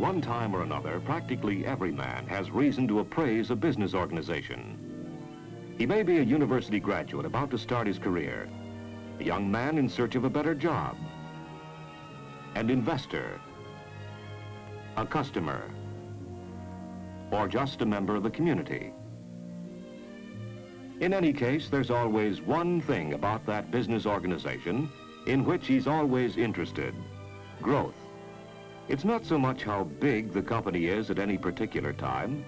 one time or another, practically every man has reason to appraise a business organization. He may be a university graduate about to start his career, a young man in search of a better job, an investor, a customer, or just a member of the community. In any case, there's always one thing about that business organization in which he's always interested: growth. It's not so much how big the company is at any particular time.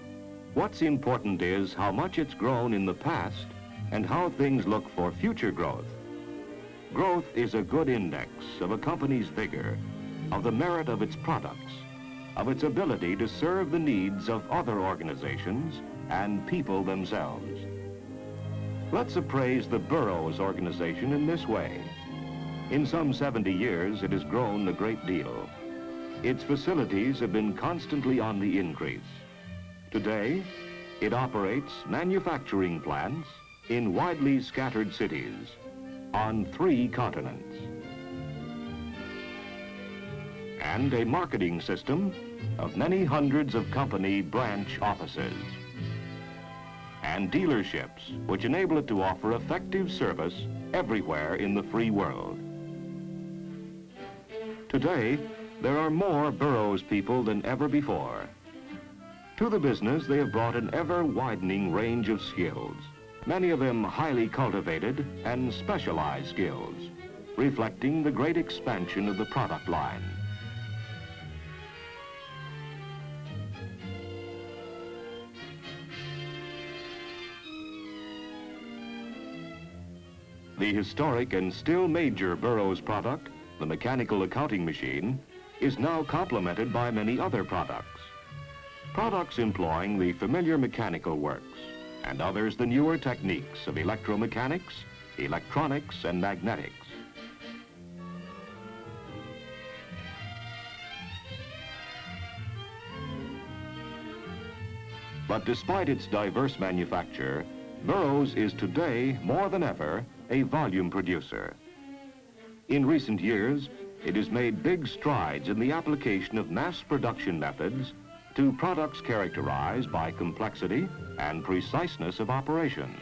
What's important is how much it's grown in the past and how things look for future growth. Growth is a good index of a company's vigor, of the merit of its products, of its ability to serve the needs of other organizations and people themselves. Let's appraise the Burroughs organization in this way. In some 70 years, it has grown a great deal. Its facilities have been constantly on the increase. Today, it operates manufacturing plants in widely scattered cities on 3 continents, and a marketing system of many hundreds of company branch offices, and dealerships which enable it to offer effective service everywhere in the free world. Today, there are more Burroughs people than ever before. To the business, they have brought an ever-widening range of skills, many of them highly cultivated and specialized skills, reflecting the great expansion of the product line. The historic and still major Burroughs product, the mechanical accounting machine, is now complemented by many other products. Products employing the familiar mechanical works, and others the newer techniques of electromechanics, electronics, and magnetics. But despite its diverse manufacture, Burroughs is today, more than ever, a volume producer. In recent years, it has made big strides in the application of mass production methods to products characterized by complexity and preciseness of operation.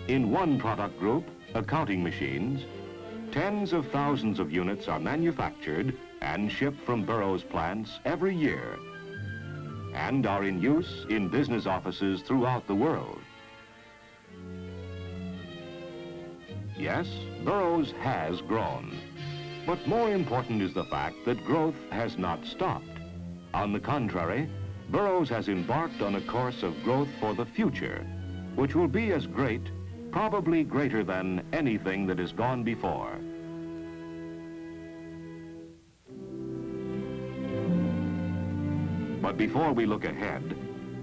In one product group, accounting machines, tens of thousands of units are manufactured and shipped from Burroughs plants every year, and are in use in business offices throughout the world. Yes, Burroughs has grown, but more important is the fact that growth has not stopped. On the contrary, Burroughs has embarked on a course of growth for the future, which will be as great, probably greater than anything that has gone before. But before we look ahead,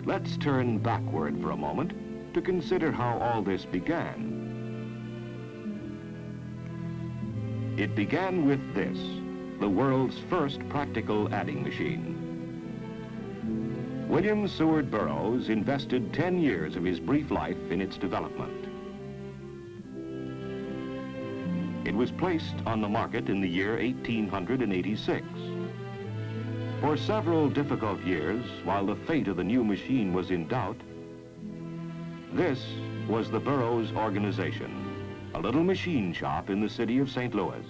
let's turn backward for a moment to consider how all this began. It began with this, the world's first practical adding machine. William Seward Burroughs invested 10 years of his brief life in its development. It was placed on the market in the year 1886. For several difficult years, while the fate of the new machine was in doubt, this was the Burroughs organization, a little machine shop in the city of St. Louis.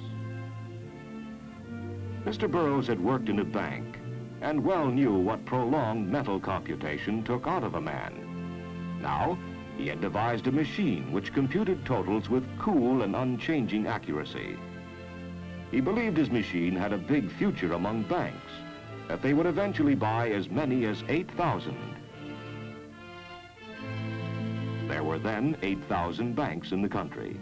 Mr. Burroughs had worked in a bank and well knew what prolonged mental computation took out of a man. Now, he had devised a machine which computed totals with cool and unchanging accuracy. He believed his machine had a big future among banks, that they would eventually buy as many as 8,000. There were then 8,000 banks in the country.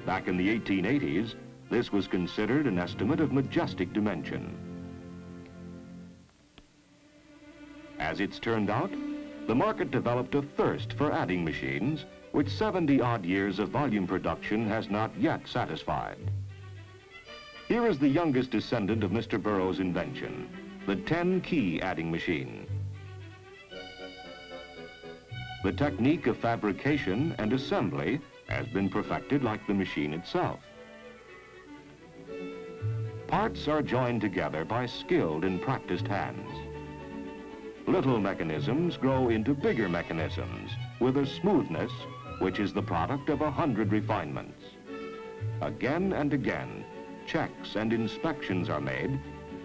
Back in the 1880s, this was considered an estimate of majestic dimension. As it's turned out, the market developed a thirst for adding machines, which 70-odd years of volume production has not yet satisfied. Here is the youngest descendant of Mr. Burroughs' invention, the 10-key adding machine. The technique of fabrication and assembly has been perfected like the machine itself. Parts are joined together by skilled and practiced hands. Little mechanisms grow into bigger mechanisms with a smoothness which is the product of 100 refinements. Again and again, checks and inspections are made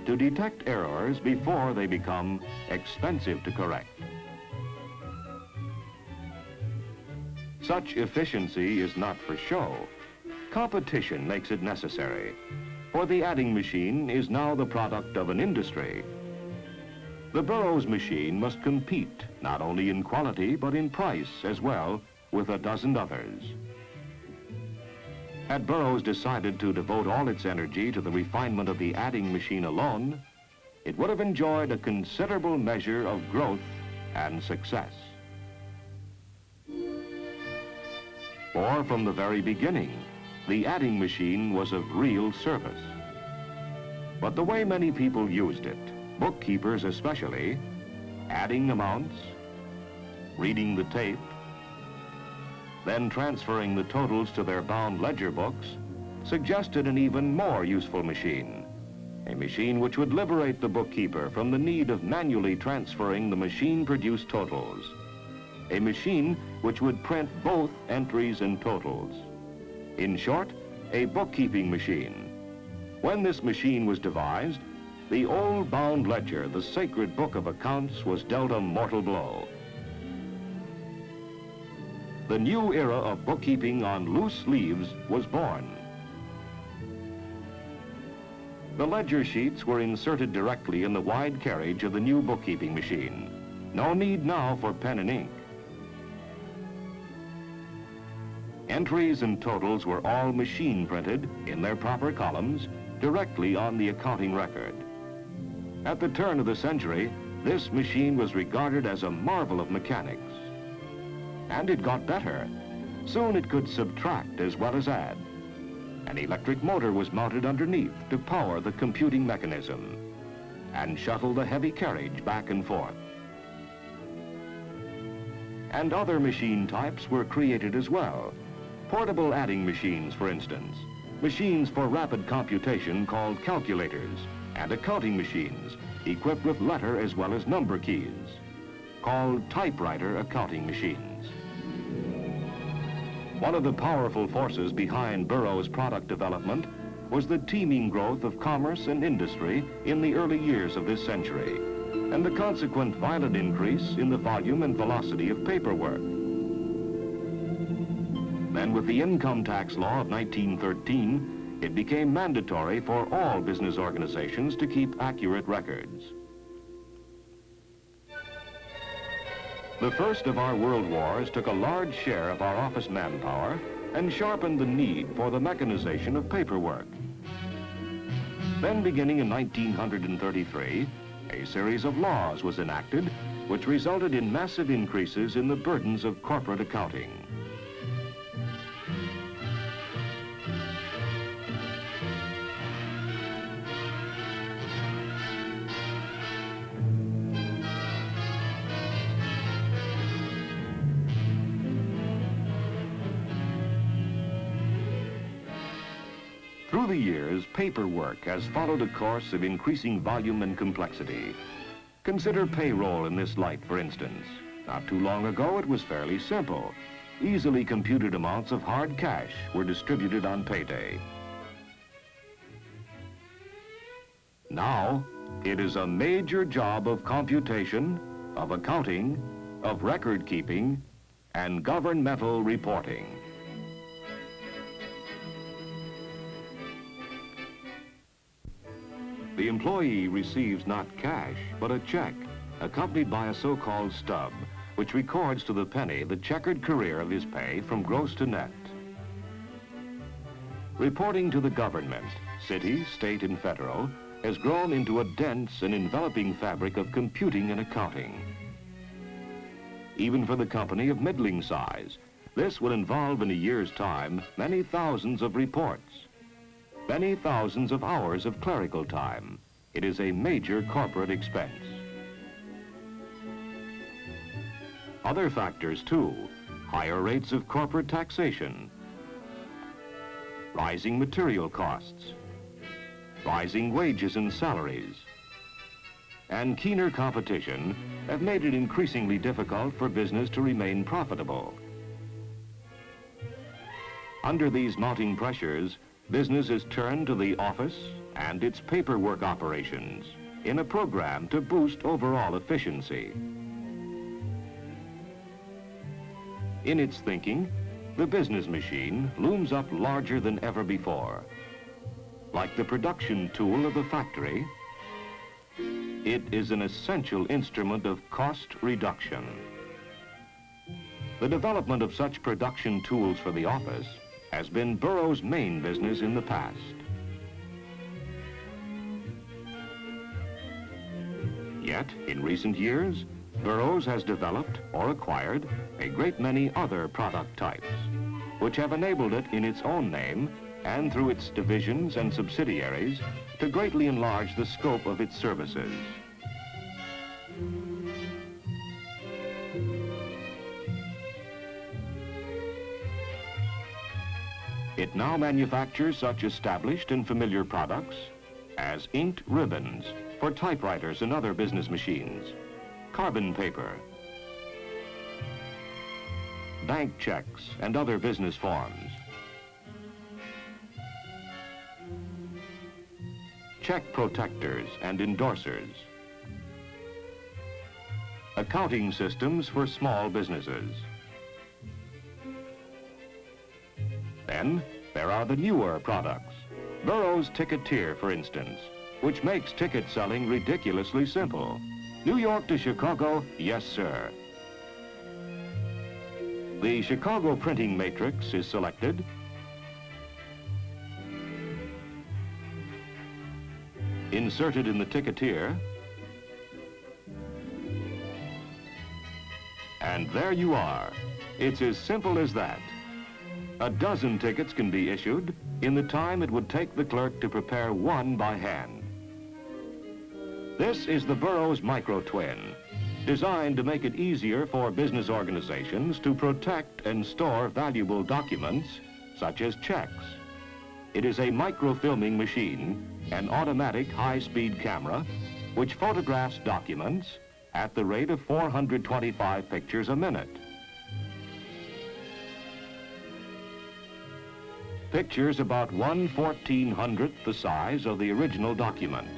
to detect errors before they become expensive to correct. Such efficiency is not for show. Competition makes it necessary, for the adding machine is now the product of an industry. The Burroughs machine must compete not only in quality but in price as well with a dozen others. Had Burroughs decided to devote all its energy to the refinement of the adding machine alone, it would have enjoyed a considerable measure of growth and success. For from the very beginning, the adding machine was of real service. But the way many people used it, bookkeepers especially, adding amounts, reading the tape, then transferring the totals to their bound ledger books, suggested an even more useful machine, a machine which would liberate the bookkeeper from the need of manually transferring the machine-produced totals, a machine which would print both entries and totals. In short, a bookkeeping machine. When this machine was devised, the old bound ledger, the sacred book of accounts, was dealt a mortal blow. The new era of bookkeeping on loose leaves was born. The ledger sheets were inserted directly in the wide carriage of the new bookkeeping machine. No need now for pen and ink. Entries and totals were all machine printed in their proper columns directly on the accounting record. At the turn of the century, this machine was regarded as a marvel of mechanics. And it got better. Soon it could subtract as well as add. An electric motor was mounted underneath to power the computing mechanism and shuttle the heavy carriage back and forth. And other machine types were created as well. Portable adding machines, for instance, machines for rapid computation called calculators, and accounting machines equipped with letter as well as number keys, called typewriter accounting machines. One of the powerful forces behind Burroughs' product development was the teeming growth of commerce and industry in the early years of this century, and the consequent violent increase in the volume and velocity of paperwork. Then with the income tax law of 1913, it became mandatory for all business organizations to keep accurate records. The first of our world wars took a large share of our office manpower and sharpened the need for the mechanization of paperwork. Then beginning in 1933, a series of laws was enacted which resulted in massive increases in the burdens of corporate accounting. Through the years, paperwork has followed a course of increasing volume and complexity. Consider payroll in this light, for instance. Not too long ago, it was fairly simple. Easily computed amounts of hard cash were distributed on payday. Now, it is a major job of computation, of accounting, of record keeping, and governmental reporting. The employee receives not cash, but a check, accompanied by a so-called stub, which records to the penny the checkered career of his pay from gross to net. Reporting to the government, city, state, and federal, has grown into a dense and enveloping fabric of computing and accounting. Even for the company of middling size, this will involve in a year's time many thousands of reports. Many thousands of hours of clerical time. It is a major corporate expense. Other factors too, higher rates of corporate taxation, rising material costs, rising wages and salaries, and keener competition have made it increasingly difficult for business to remain profitable. Under these mounting pressures, business is turned to the office and its paperwork operations in a program to boost overall efficiency. In its thinking, the business machine looms up larger than ever before. Like the production tool of the factory, it is an essential instrument of cost reduction. The development of such production tools for the office has been Burroughs' main business in the past. Yet, in recent years, Burroughs has developed or acquired a great many other product types, which have enabled it in its own name and through its divisions and subsidiaries to greatly enlarge the scope of its services. It now manufactures such established and familiar products as inked ribbons for typewriters and other business machines, carbon paper, bank checks and other business forms, check protectors and endorsers, accounting systems for small businesses. Then there are the newer products. Burroughs Ticketeer, for instance, which makes ticket selling ridiculously simple. New York to Chicago, yes, sir. The Chicago printing matrix is selected, inserted in the ticketeer, and there you are. It's as simple as that. A dozen tickets can be issued in the time it would take the clerk to prepare one by hand. This is the Burroughs Micro-Twin, designed to make it easier for business organizations to protect and store valuable documents, such as checks. It is a microfilming machine, an automatic high-speed camera, which photographs documents at the rate of 425 pictures a minute. Pictures about 1/1400th the size of the original documents.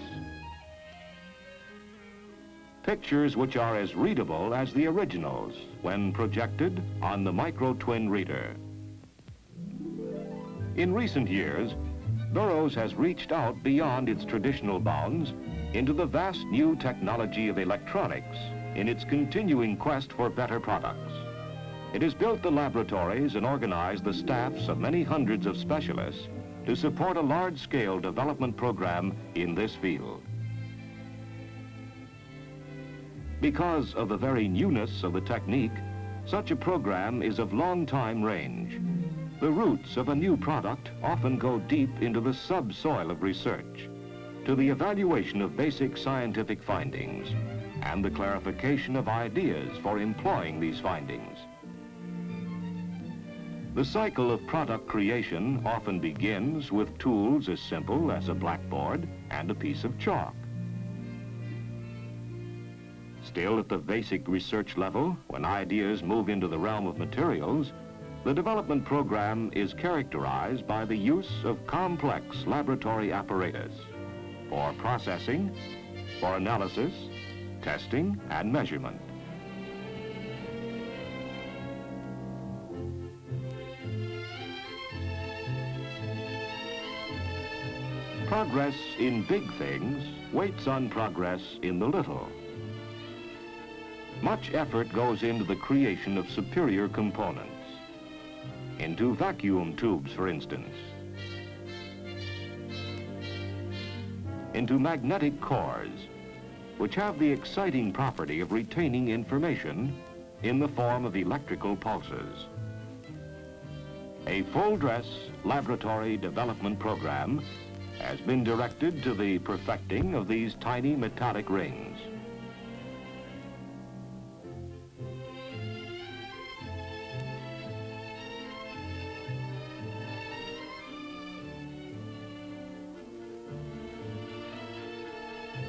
Pictures which are as readable as the originals when projected on the micro-twin reader. In recent years, Burroughs has reached out beyond its traditional bounds into the vast new technology of electronics in its continuing quest for better products. It has built the laboratories and organized the staffs of many hundreds of specialists to support a large-scale development program in this field. Because of the very newness of the technique, such a program is of long-time range. The roots of a new product often go deep into the subsoil of research, to the evaluation of basic scientific findings and the clarification of ideas for employing these findings. The cycle of product creation often begins with tools as simple as a blackboard and a piece of chalk. Still at the basic research level, when ideas move into the realm of materials, the development program is characterized by the use of complex laboratory apparatus for processing, for analysis, testing, and measurement. Progress in big things waits on progress in the little. Much effort goes into the creation of superior components, into vacuum tubes, for instance, into magnetic cores, which have the exciting property of retaining information in the form of electrical pulses. A full-dress laboratory development program has been directed to the perfecting of these tiny metallic rings.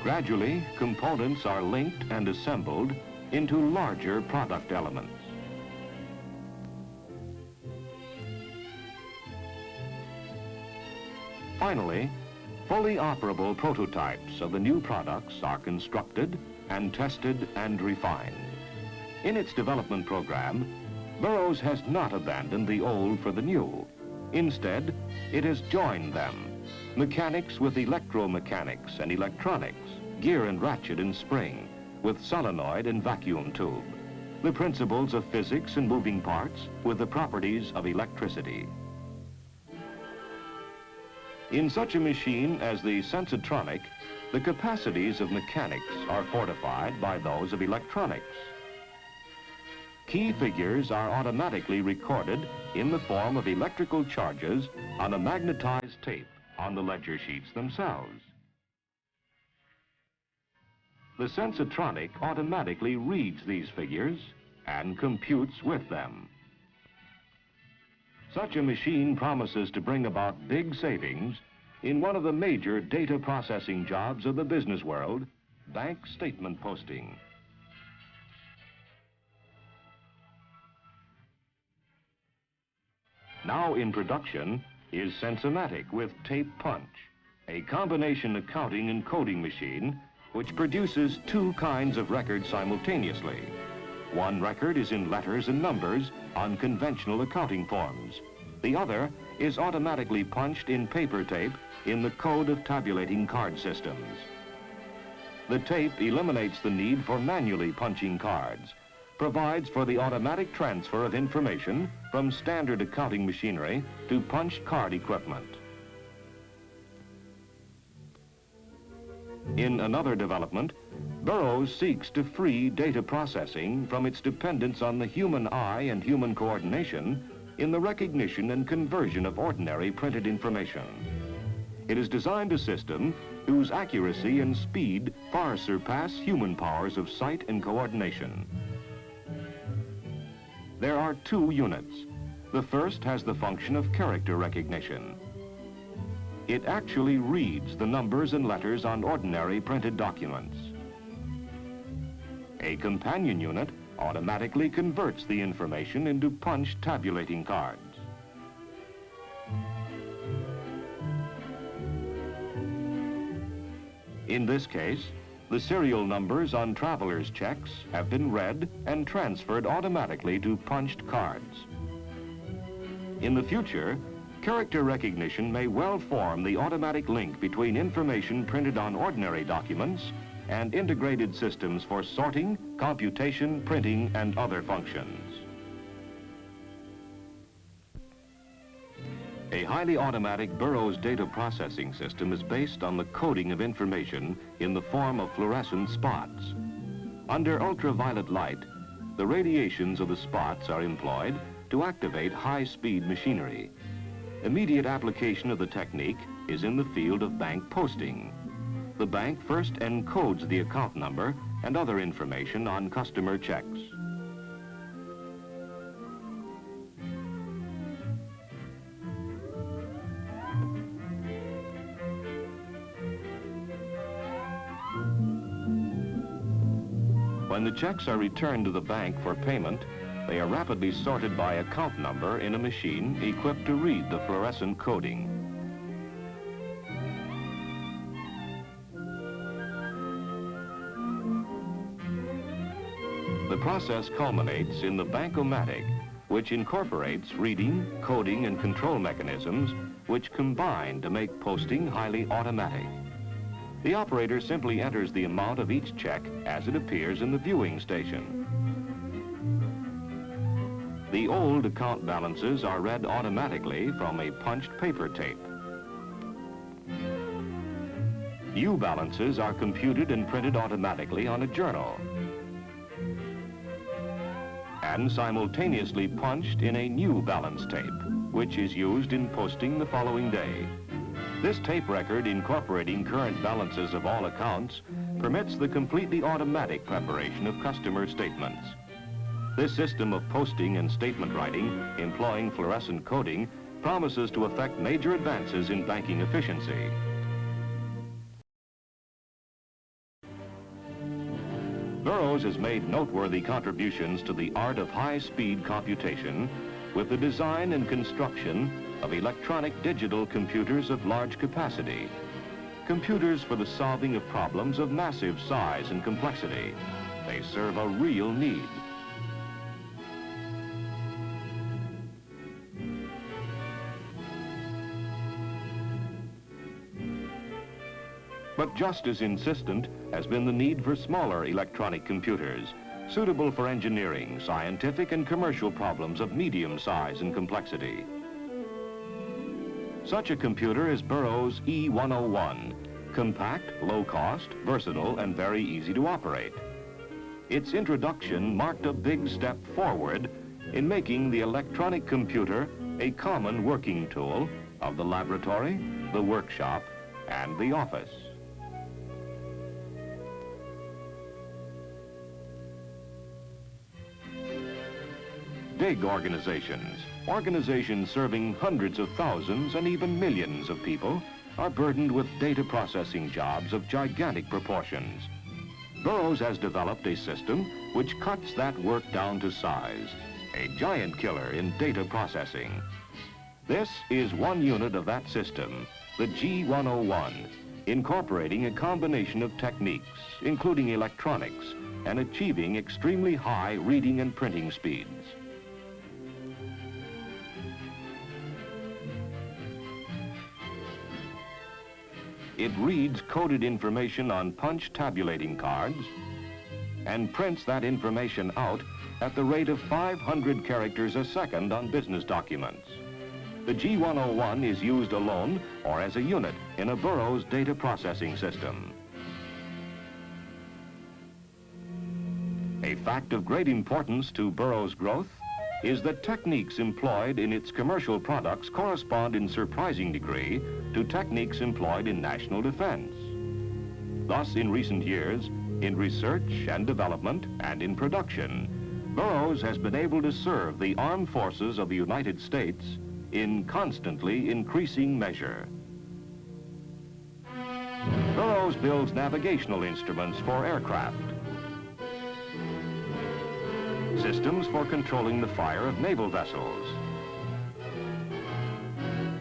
Gradually, components are linked and assembled into larger product elements. Finally, fully operable prototypes of the new products are constructed and tested and refined. In its development program, Burroughs has not abandoned the old for the new. Instead, it has joined them, mechanics with electromechanics and electronics, gear and ratchet and spring, with solenoid and vacuum tube, the principles of physics and moving parts with the properties of electricity. In such a machine as the Sensitronic, the capacities of mechanics are fortified by those of electronics. Key figures are automatically recorded in the form of electrical charges on a magnetized tape on the ledger sheets themselves. The Sensitronic automatically reads these figures and computes with them. Such a machine promises to bring about big savings in one of the major data processing jobs of the business world, bank statement posting. Now in production is Sensomatic with Tape Punch, a combination accounting and coding machine which produces two kinds of records simultaneously. One record is in letters and numbers on conventional accounting forms. The other is automatically punched in paper tape in the code of tabulating card systems. The tape eliminates the need for manually punching cards, provides for the automatic transfer of information from standard accounting machinery to punched card equipment. In another development, Burroughs seeks to free data processing from its dependence on the human eye and human coordination in the recognition and conversion of ordinary printed information. It has designed a system whose accuracy and speed far surpass human powers of sight and coordination. There are two units. The first has the function of character recognition. It actually reads the numbers and letters on ordinary printed documents. A companion unit automatically converts the information into punched tabulating cards. In this case, the serial numbers on travelers' checks have been read and transferred automatically to punched cards. In the future, character recognition may well form the automatic link between information printed on ordinary documents and integrated systems for sorting, computation, printing, and other functions. A highly automatic Burroughs data processing system is based on the coding of information in the form of fluorescent spots. Under ultraviolet light, the radiations of the spots are employed to activate high-speed machinery. Immediate application of the technique is in the field of bank posting. The bank first encodes the account number and other information on customer checks. When the checks are returned to the bank for payment, they are rapidly sorted by account number in a machine equipped to read the fluorescent coding. The process culminates in the Bankomatic, which incorporates reading, coding, and control mechanisms which combine to make posting highly automatic. The operator simply enters the amount of each check as it appears in the viewing station. The old account balances are read automatically from a punched paper tape. New balances are computed and printed automatically on a journal and simultaneously punched in a new balance tape, which is used in posting the following day. This tape record, incorporating current balances of all accounts, permits the completely automatic preparation of customer statements. This system of posting and statement writing, employing fluorescent coding, promises to effect major advances in banking efficiency. Burroughs has made noteworthy contributions to the art of high-speed computation with the design and construction of electronic digital computers of large capacity. Computers for the solving of problems of massive size and complexity. They serve a real need. But just as insistent has been the need for smaller electronic computers, suitable for engineering, scientific, and commercial problems of medium size and complexity. Such a computer is Burroughs E101, compact, low cost, versatile, and very easy to operate. Its introduction marked a big step forward in making the electronic computer a common working tool of the laboratory, the workshop, and the office. Big organizations, organizations serving hundreds of thousands and even millions of people, are burdened with data processing jobs of gigantic proportions. Burroughs has developed a system which cuts that work down to size, a giant killer in data processing. This is one unit of that system, the G101, incorporating a combination of techniques, including electronics, and achieving extremely high reading and printing speeds. It reads coded information on punch tabulating cards and prints that information out at the rate of 500 characters a second on business documents. The G101 is used alone or as a unit in a Burroughs data processing system. A fact of great importance to Burroughs' growth is that techniques employed in its commercial products correspond in surprising degree to techniques employed in national defense. Thus, in recent years, in research and development and in production, Burroughs has been able to serve the armed forces of the United States in constantly increasing measure. Burroughs builds navigational instruments for aircraft, systems for controlling the fire of naval vessels,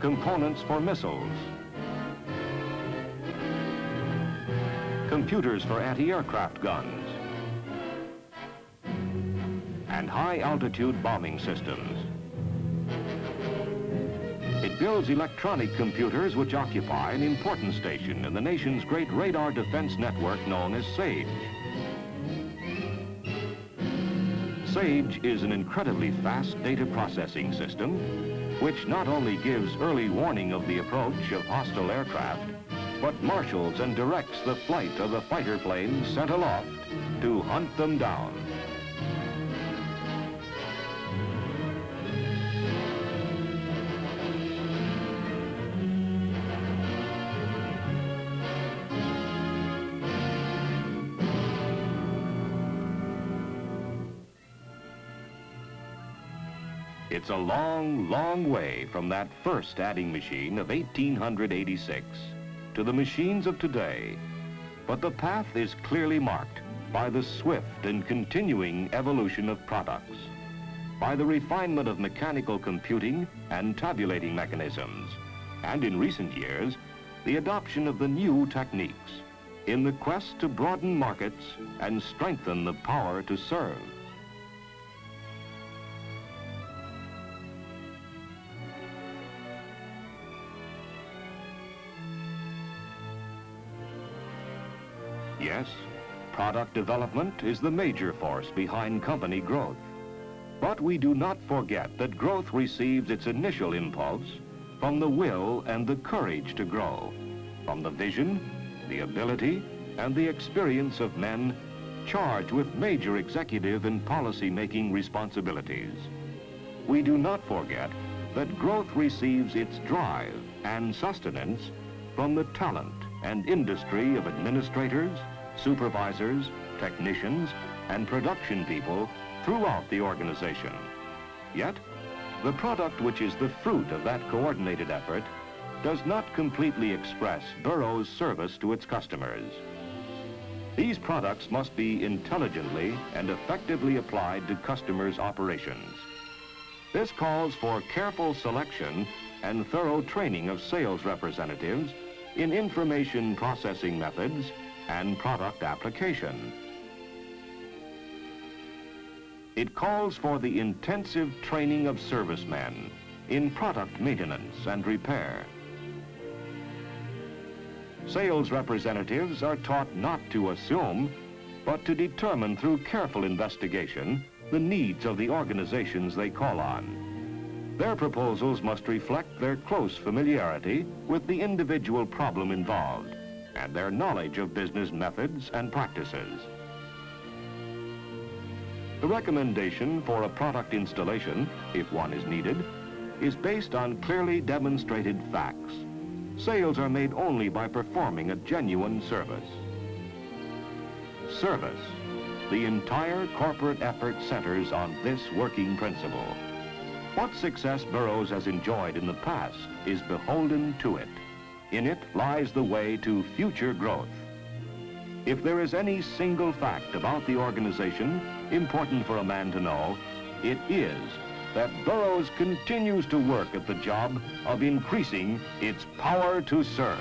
components for missiles, computers for anti-aircraft guns, and high-altitude bombing systems. It builds electronic computers which occupy an important station in the nation's great radar defense network known as SAGE. SAGE is an incredibly fast data processing system which not only gives early warning of the approach of hostile aircraft, but marshals and directs the flight of the fighter planes sent aloft to hunt them down. It's a long, long way from that first adding machine of 1886 to the machines of today, but the path is clearly marked by the swift and continuing evolution of products, by the refinement of mechanical computing and tabulating mechanisms, and in recent years, the adoption of the new techniques in the quest to broaden markets and strengthen the power to serve. Yes, product development is the major force behind company growth. But we do not forget that growth receives its initial impulse from the will and the courage to grow, from the vision, the ability, and the experience of men charged with major executive and policy-making responsibilities. We do not forget that growth receives its drive and sustenance from the talent and industry of administrators, supervisors, technicians, and production people throughout the organization. Yet, the product which is the fruit of that coordinated effort does not completely express Burroughs' service to its customers. These products must be intelligently and effectively applied to customers' operations. This calls for careful selection and thorough training of sales representatives in information processing methods and product application. It calls for the intensive training of servicemen in product maintenance and repair. Sales representatives are taught not to assume, but to determine through careful investigation the needs of the organizations they call on. Their proposals must reflect their close familiarity with the individual problem involved and their knowledge of business methods and practices. The recommendation for a product installation, if one is needed, is based on clearly demonstrated facts. Sales are made only by performing a genuine service. Service. The entire corporate effort centers on this working principle. What success Burroughs has enjoyed in the past is beholden to it. In it lies the way to future growth. If there is any single fact about the organization important for a man to know, it is that Burroughs continues to work at the job of increasing its power to serve.